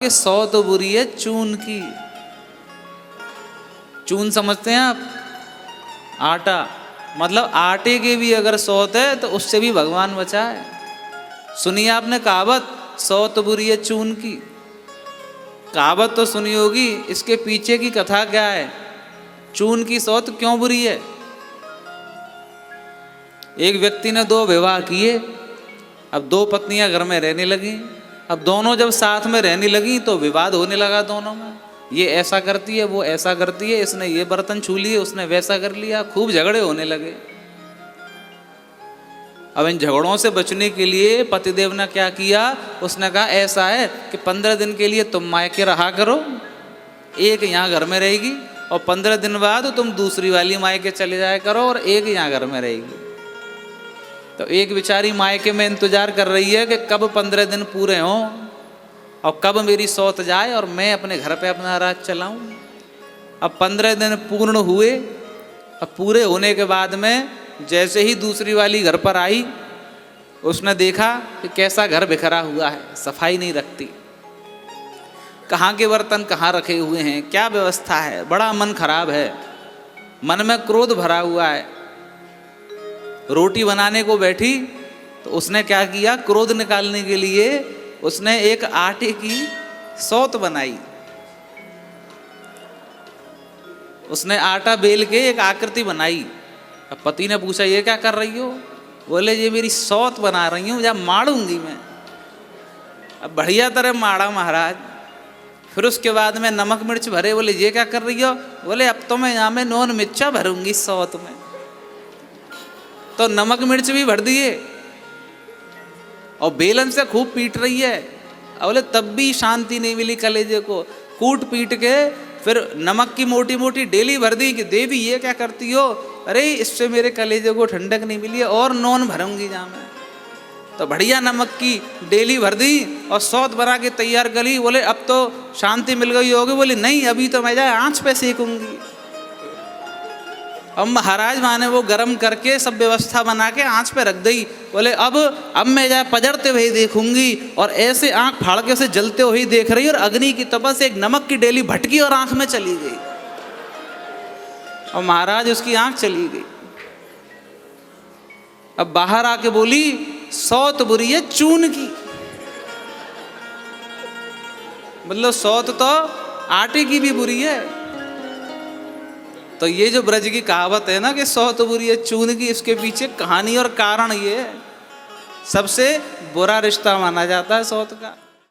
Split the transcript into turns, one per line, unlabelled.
कि सौ तो बुरी है चून की। चून समझते हैं आप? आटा, मतलब आटे के भी अगर सौत है तो उससे भी भगवान बचाए। सुनिए आपने कहावत, सौ तो बुरी है चून की। कहावत तो सुनी होगी, इसके पीछे की कथा क्या है? चून की सौत क्यों बुरी है? एक व्यक्ति ने दो विवाह किए, अब दो पत्नियां घर में रहने लगी। अब दोनों जब साथ में रहने लगी तो विवाद होने लगा दोनों में। ये ऐसा करती है, वो ऐसा करती है, इसने ये बर्तन छू लिए, उसने वैसा कर लिया, खूब झगड़े होने लगे। अब इन झगड़ों से बचने के लिए पतिदेव ने क्या किया? उसने कहा ऐसा है कि 15 दिन के लिए तुम मायके रहा करो, एक यहाँ घर में रहेगी, और 15 दिन बाद तुम दूसरी वाली मायके चले जाया करो और एक यहाँ घर में रहेगी। तो एक बेचारी मायके में इंतजार कर रही है कि कब 15 दिन पूरे हों और कब मेरी सौत जाए और मैं अपने घर पे अपना राज चलाऊं। अब 15 दिन पूर्ण हुए। अब पूरे होने के बाद में जैसे ही दूसरी वाली घर पर आई, उसने देखा कि कैसा घर बिखरा हुआ है, सफाई नहीं रखती, कहाँ के बर्तन कहाँ रखे हुए हैं, क्या व्यवस्था है, बड़ा मन खराब है, मन में क्रोध भरा हुआ है। रोटी बनाने को बैठी तो उसने क्या किया? क्रोध निकालने के लिए उसने एक आटे की सौत बनाई। उसने आटा बेल के एक आकृति बनाई। अब पति ने पूछा ये क्या कर रही हो? बोले ये मेरी सौत बना रही हूँ, जब मारूंगी मैं। अब बढ़िया तरह मारा महाराज। फिर उसके बाद में नमक मिर्च भरे। बोले ये क्या कर रही हो? बोले अब तो मैं यहाँ में नोन मिर्चा भरूंगी सौत में। तो नमक मिर्च भी भर दिए और बेलन से खूब पीट रही है। बोले तब भी शांति नहीं मिली कलेजे को। कूट पीट के फिर नमक की मोटी मोटी डेली भर दी कि देवी ये क्या करती हो? अरे इससे मेरे कलेजे को ठंडक नहीं मिली है और नॉन भरूंगी जहाँ मैं। तो बढ़िया नमक की डेली भर दी और सौत बना के तैयार करी। बोले अब तो शांति मिल गई होगी। बोले नहीं, अभी तो मैं जाए आँच पे सेकूंगी। अब महाराज माने वो गरम करके सब व्यवस्था बना के आँच पे रख दी। बोले अब मैं जाए पजरते हुए देखूंगी, और ऐसे आँख फाड़ के उसे जलते हुए देख रही, और अग्नि की तपस से एक नमक की डेली भटकी और आँख में चली गई। और महाराज उसकी आँख चली गई। अब बाहर आके बोली सौत बुरी है चून की। मतलब सौत तो आटे की भी बुरी है। तो ये जो ब्रज की कहावत है ना कि सौत बुरी है चून की, इसके पीछे कहानी और कारण ये है। सबसे बुरा रिश्ता माना जाता है सौत का।